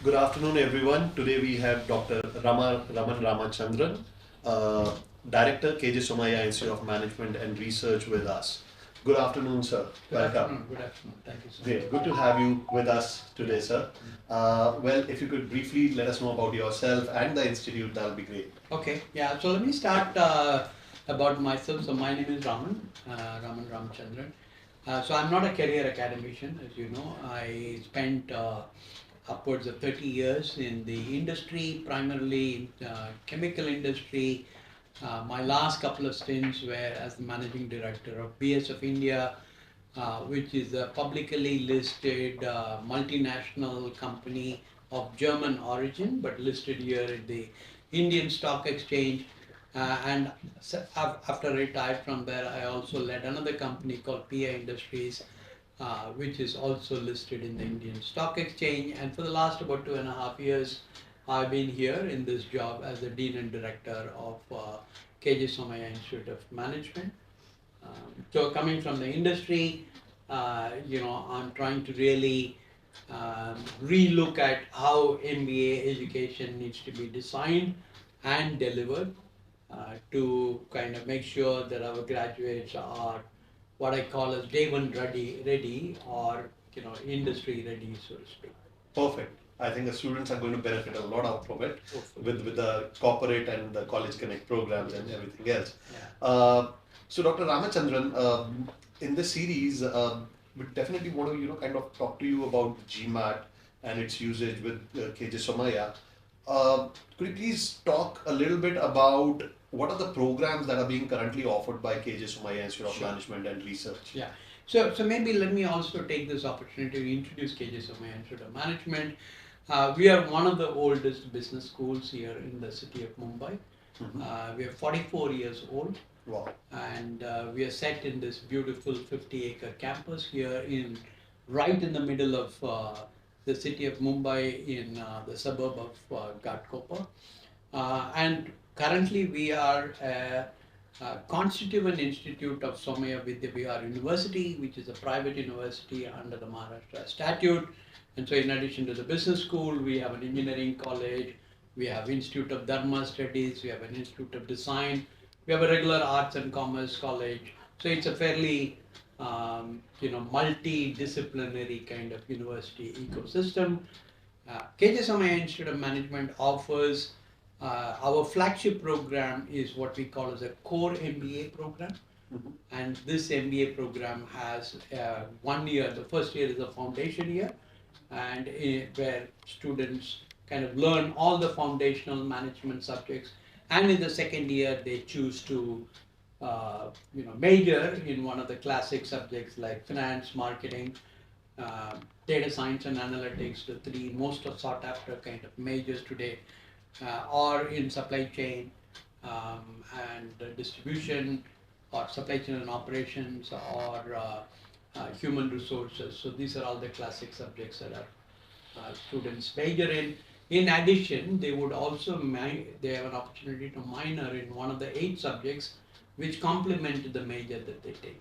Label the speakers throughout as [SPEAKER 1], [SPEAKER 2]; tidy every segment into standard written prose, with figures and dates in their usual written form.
[SPEAKER 1] Good afternoon, everyone. Today we have Dr. Raman Ramachandran, Director, KJ Somaiya Institute of Management and Research with us. Good afternoon, sir.
[SPEAKER 2] Good
[SPEAKER 1] Welcome.
[SPEAKER 2] afternoon. Good afternoon. Thank you so much.
[SPEAKER 1] Great. Good to have you with us today, sir. Well, if you could briefly let us know about yourself and the institute, that'll be great.
[SPEAKER 2] Okay. Yeah. So let me start about myself. So my name is Raman Ramachandran. So I'm not a career academician, as you know. I spent upwards of 30 years in the industry, primarily in chemical industry. My last couple of stints were as the managing director of BSF India, which is a publicly listed multinational company of German origin, but listed here at the Indian Stock Exchange. And after I retired from there, I also led another company called PI Industries, which is also listed in the Indian Stock Exchange. And for the last about 2.5 years, I've been here in this job as the Dean and Director of KJ Somaiya Institute of Management. So coming from the industry, I'm trying to really relook at how MBA education needs to be designed and delivered to kind of make sure that our graduates are what I call as day one ready or industry ready, so to speak.
[SPEAKER 1] Perfect. I think the students are going to benefit a lot out from it
[SPEAKER 2] Hopefully.
[SPEAKER 1] with the corporate and the College Connect programs and everything else.
[SPEAKER 2] Yeah.
[SPEAKER 1] So, Dr. Ramachandran, in this series, we definitely want to kind of talk to you about GMAT and its usage with KJ Somaiya. Could you please talk a little bit about what are the programs that are being currently offered by KJ Somaiya Institute of
[SPEAKER 2] Sure.
[SPEAKER 1] Management and Research?
[SPEAKER 2] Yeah. So maybe let me also take this opportunity to introduce KJ Somaiya Institute of Management. We are one of the oldest business schools here in the city of Mumbai. We are 44 years old.
[SPEAKER 1] Wow.
[SPEAKER 2] And we are set in this beautiful 50-acre campus here right in the middle of the city of Mumbai in the suburb of Ghatkopar. And currently we are a constituent institute of Somaiya Vidya Vihar University, which is a private university under the Maharashtra statute. And so in addition to the business school, we have an engineering college, we have Institute of Dharma Studies, we have an Institute of Design, we have a regular arts and commerce college. So it's a fairly multidisciplinary kind of university ecosystem. KJ Somaiya Institute of Management offers our flagship program is what we call as a core MBA program. And this MBA program has 1 year. The first year is a foundation year, and where students kind of learn all the foundational management subjects. And in the second year, they choose to major in one of the classic subjects like finance, marketing, data science and analytics, the three most sought after kind of majors today, or in supply chain and distribution, or supply chain and operations, or human resources. So these are all the classic subjects that our students major in. In addition, they would also they have an opportunity to minor in one of the 8 subjects which complement the major that they take.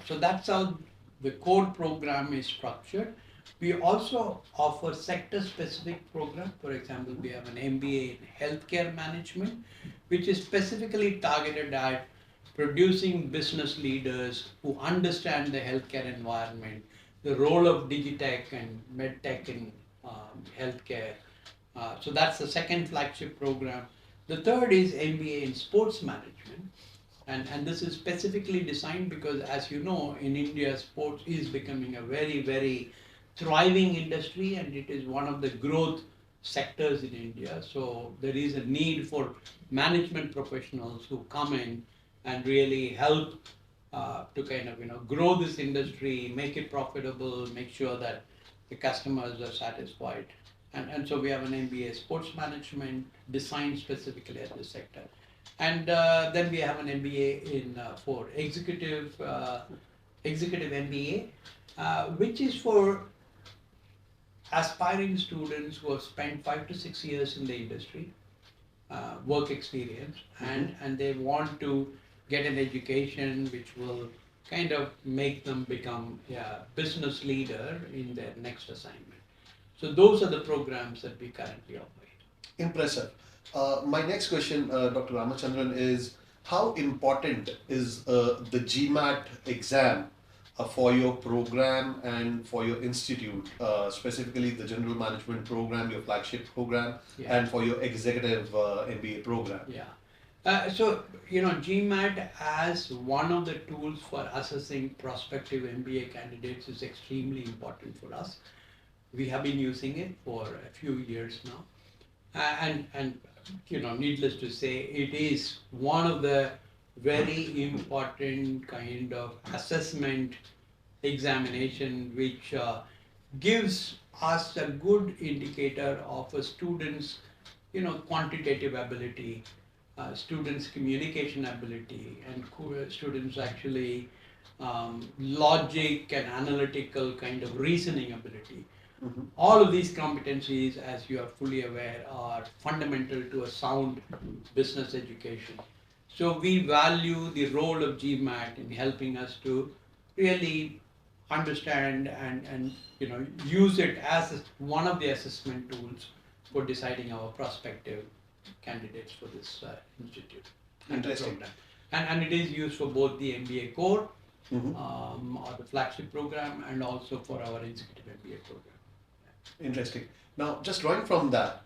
[SPEAKER 2] So that's how the core program is structured. We also offer sector-specific program. For example, we have an MBA in healthcare management, which is specifically targeted at producing business leaders who understand the healthcare environment, the role of digitech and medtech in healthcare. So that's the second flagship program. The third is MBA in sports management. And this is specifically designed because, as you know, in India, sports is becoming a very, very thriving industry, and it is one of the growth sectors in India. So there is a need for management professionals who come in and really help to kind of grow this industry, make it profitable, make sure that the customers are satisfied. And so we have an MBA sports management designed specifically at this sector. And then we have an MBA for executive MBA, which is for aspiring students who have spent 5 to 6 years in the industry, work experience, and they want to get an education which will kind of make them become a business leader in their next assignment. So those are the programs that we currently operate.
[SPEAKER 1] Impressive. My next question, Dr. Ramachandran, is how important is the GMAT exam for your program and for your institute, specifically the General Management program, your flagship program,
[SPEAKER 2] Yeah.
[SPEAKER 1] and for your executive MBA program?
[SPEAKER 2] Yeah. So, GMAT as one of the tools for assessing prospective MBA candidates is extremely important for us. We have been using it for a few years now. And needless to say, it is one of the very important kind of assessment examination which gives us a good indicator of a student's quantitative ability, students' communication ability, and students actually logic and analytical kind of reasoning ability.
[SPEAKER 1] Mhm.
[SPEAKER 2] All of these competencies, as you are fully aware, are fundamental to a sound business education. So we value the role of GMAT in helping us to really understand and use it as one of the assessment tools for deciding our prospective candidates for this institute and the
[SPEAKER 1] Interesting.
[SPEAKER 2] program. And it is used for both the MBA core
[SPEAKER 1] Mhm.
[SPEAKER 2] or the flagship program, and also for our executive MBA program.
[SPEAKER 1] Interesting. Now, just drawing from that,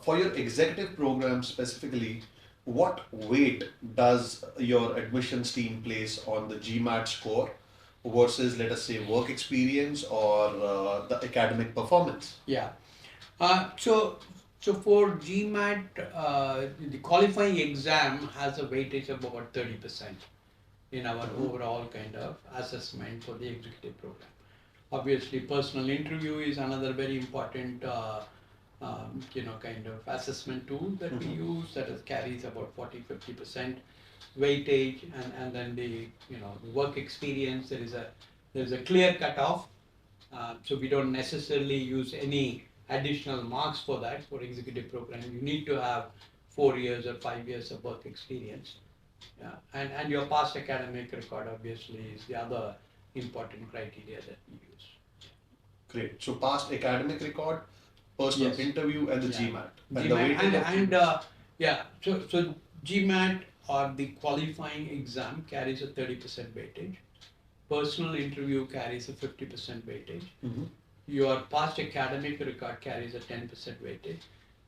[SPEAKER 1] for your executive program specifically, what weight does your admissions team place on the GMAT score versus, let us say, work experience or the academic performance?
[SPEAKER 2] Yeah. So for GMAT, the qualifying exam has a weightage of about 30% in our overall kind of assessment for the executive program. Obviously, personal interview is another very important, kind of assessment tool that we use that carries about 40-50% weightage, and then the work experience, there is a clear cutoff. So we don't necessarily use any additional marks for that. For executive program, you need to have 4 years or 5 years of work experience. Yeah. And your past academic record obviously is the other important criteria that we use.
[SPEAKER 1] Great. So, past academic record, personal
[SPEAKER 2] Yes.
[SPEAKER 1] interview, and the
[SPEAKER 2] Yeah.
[SPEAKER 1] GMAT. And the
[SPEAKER 2] GMAT
[SPEAKER 1] weightage of
[SPEAKER 2] yeah, so GMAT or the qualifying exam carries a 30% weightage. Personal interview carries a 50% weightage.
[SPEAKER 1] Mhm.
[SPEAKER 2] Your past academic record carries a 10% weightage.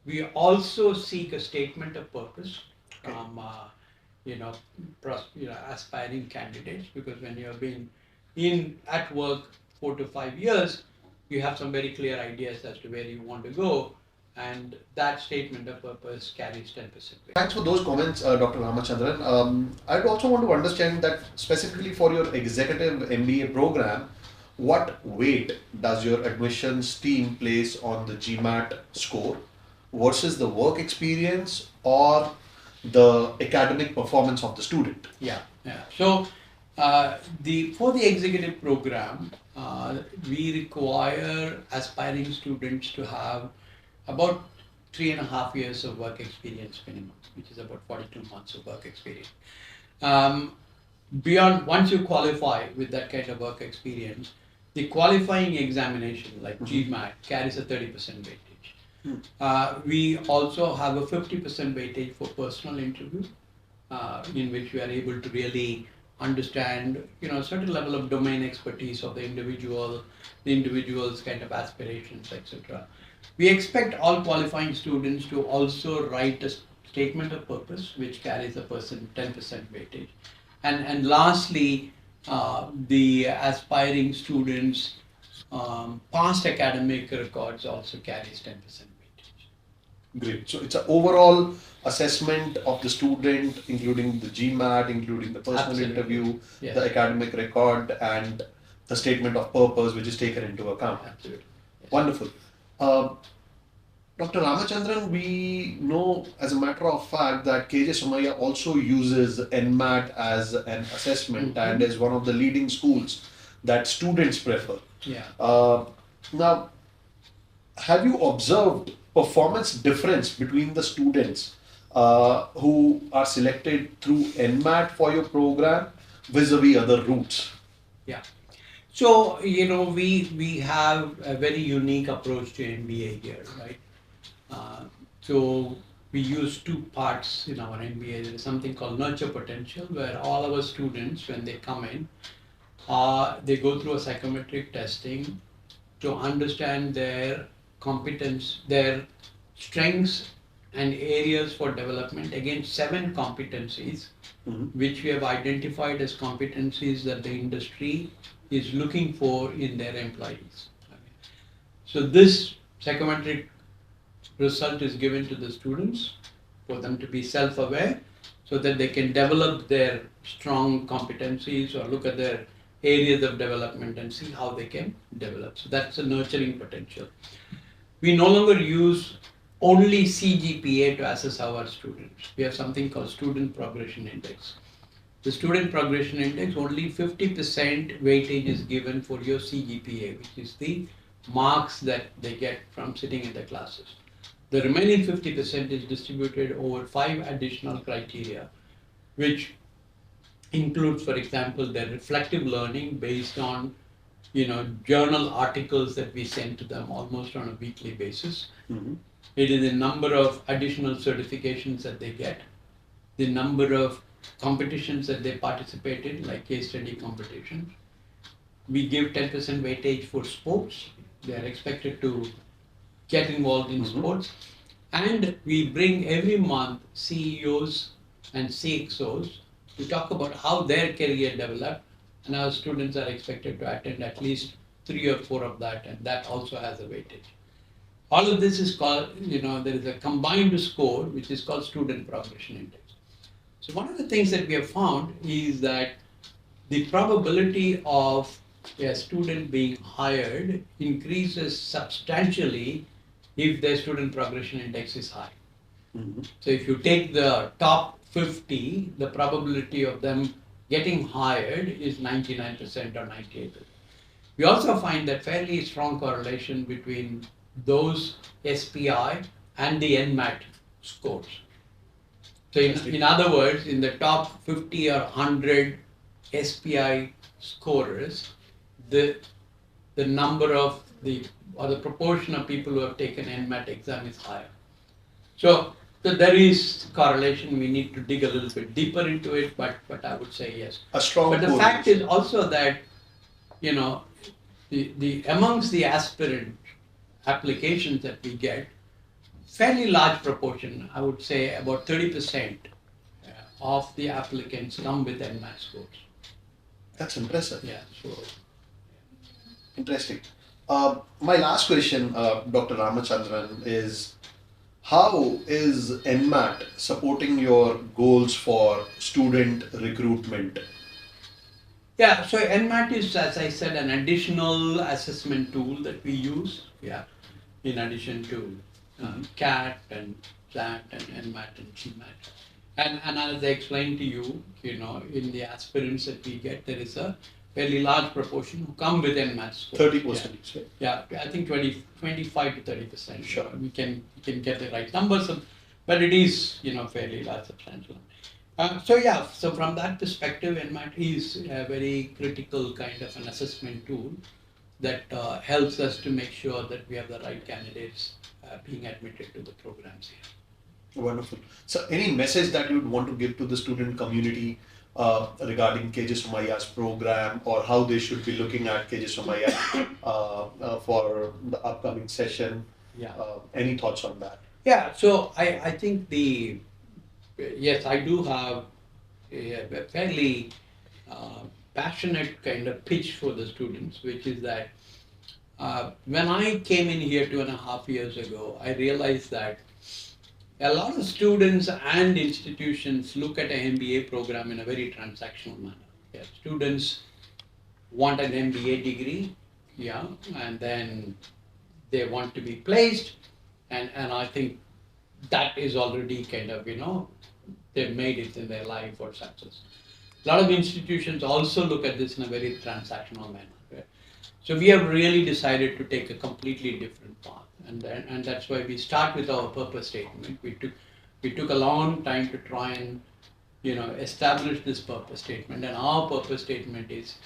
[SPEAKER 2] We also seek a statement of purpose
[SPEAKER 1] Okay.
[SPEAKER 2] from aspiring candidates, because when you have been at work 4 to 5 years, you have some very clear ideas as to where you want to go, and that statement of purpose carries 10% weight.
[SPEAKER 1] Thanks for those comments, Dr. Ramachandran. I'd also want to understand that specifically for your executive MBA program, what weight does your admissions team place on the GMAT score versus the work experience or the academic performance of the student?
[SPEAKER 2] Yeah. So for the executive program, we require aspiring students to have about 3.5 years of work experience minimum, which is about 42 months of work experience. Once you qualify with that kind of work experience, the qualifying examination like GMAT carries a 30% weightage. We also have a 50% weightage for personal interview, in which we are able to really understand, a certain level of domain expertise of the individual's kind of aspirations, etc. We expect all qualifying students to also write a statement of purpose, which carries a 10% weightage. And lastly, the aspiring students' past academic records also carries 10% weightage.
[SPEAKER 1] Great. So it's an overall assessment of the student, including the GMAT, including the personal
[SPEAKER 2] Absolutely.
[SPEAKER 1] interview,
[SPEAKER 2] Yes.
[SPEAKER 1] the academic record, and the statement of purpose, which is taken into account.
[SPEAKER 2] Absolutely. Yes.
[SPEAKER 1] Wonderful. Dr. Ramachandran, we know as a matter of fact that KJ Somaiya also uses NMAT as an assessment and is one of the leading schools that students prefer.
[SPEAKER 2] Yeah.
[SPEAKER 1] Now, have you observed performance difference between the students who are selected through NMAT for your program vis-a-vis other routes?
[SPEAKER 2] Yeah. So, we have a very unique approach to MBA here, right? So we use two parts in our MBA. There is something called nurture potential, where all our students, when they come in, they go through a psychometric testing to understand their competence, their strengths and areas for development against 7 competencies, which we have identified as competencies that the industry is looking for in their employees. So this psychometric result is given to the students for them to be self-aware so that they can develop their strong competencies or look at their areas of development and see how they can develop. So that's a nurturing potential. We no longer use only CGPA to assess our students. We have something called Student Progression Index. The Student Progression Index, only 50% weightage is given for your CGPA, which is the marks that they get from sitting in the classes. The remaining 50% is distributed over 5 additional criteria, which includes, for example, their reflective learning based on journal articles that we send to them almost on a weekly basis. It is the number of additional certifications that they get, the number of competitions that they participate in, like case study competitions. We give 10% weightage for sports. They are expected to get involved in sports. And we bring every month CEOs and CXOs to talk about how their career developed, and our students are expected to attend at least 3 or 4 of that, and that also has a weightage. All of this is called, there is a combined score which is called Student Progression Index. So one of the things that we have found is that the probability of a student being hired increases substantially if their student progression index is high. So if you take the top 50, the probability of them getting hired is 99% or 98%. We also find that fairly strong correlation between those SPI and the NMAT scores. So in other words, in the top 50 or 100 SPI scorers, the number of the proportion of people who have taken NMAT exam is higher. So there is correlation. We need to dig a little bit deeper into it, but I would say yes.
[SPEAKER 1] A strong.
[SPEAKER 2] But the fact is also that the amongst the aspirant applications that we get, fairly large proportion, I would say about 30% of the applicants come with NMAT scores.
[SPEAKER 1] That's impressive.
[SPEAKER 2] Yeah. So.
[SPEAKER 1] Interesting. My last question, Dr. Ramachandran, is how is NMAT supporting your goals for student recruitment?
[SPEAKER 2] Yeah, so NMAT is, as I said, an additional assessment tool that we use. Yeah, in addition to CAT and SAT and NMAT and GMAT. And as I explained to you, in the aspirants that we get, there is a fairly large proportion who come with NMAT score.
[SPEAKER 1] 30%.
[SPEAKER 2] Yeah, I think 25 to 30%.
[SPEAKER 1] Sure.
[SPEAKER 2] We can get the right numbers, but it is fairly large, substantial. So from that perspective, NMAT is a very critical kind of an assessment tool that helps us to make sure that we have the right candidates being admitted to the programs here.
[SPEAKER 1] Wonderful. So any message that you would want to give to the student community regarding KJ Somaiya's program, or how they should be looking at KJ Somaiya for the upcoming session?
[SPEAKER 2] Yeah.
[SPEAKER 1] Any thoughts on that?
[SPEAKER 2] Yeah, so I think yes, I do have a fairly passionate kind of pitch for the students, which is that when I came in here 2.5 years ago, I realized that a lot of students and institutions look at an MBA program in a very transactional manner. Yeah, students want an MBA degree, and then they want to be placed, and I think that is already kind of, they've made it in their life for success. A lot of institutions also look at this in a very transactional manner. Right? So we have really decided to take a completely different path. And that's why we start with our purpose statement. We took a long time to try and establish this purpose statement. And our purpose statement is,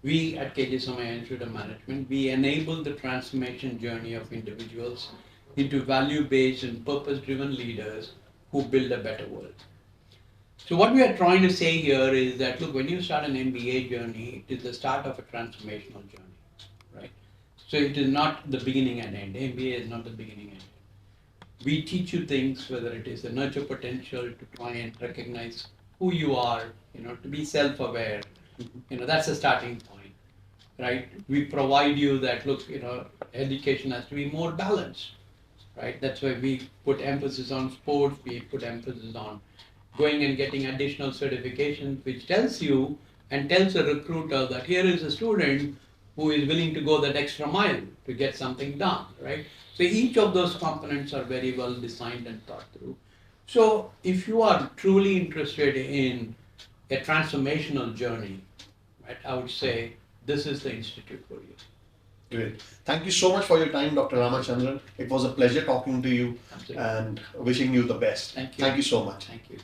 [SPEAKER 2] we at KJ Somaiya Institute of Management, we enable the transformation journey of individuals into value-based and purpose-driven leaders who build a better world. So what we are trying to say here is that, look, when you start an MBA journey, it is the start of a transformational journey, right? So it is not the beginning and end. MBA is not the beginning and end. We teach you things, whether it is the nurture potential to try and recognize who you are, to be self-aware. That's the starting point, right? We provide you that, look, education has to be more balanced, right? That's why we put emphasis on sports, we put emphasis on going and getting additional certifications, which tells you and tells a recruiter that here is a student who is willing to go that extra mile to get something done, right? So each of those components are very well designed and thought through. So if you are truly interested in a transformational journey, right, I would say this is the institute for you.
[SPEAKER 1] Great. Thank you so much for your time, Dr. Ramachandran. It was a pleasure talking to you.
[SPEAKER 2] Absolutely.
[SPEAKER 1] And wishing you the best.
[SPEAKER 2] Thank you.
[SPEAKER 1] Thank you so much.
[SPEAKER 2] Thank you.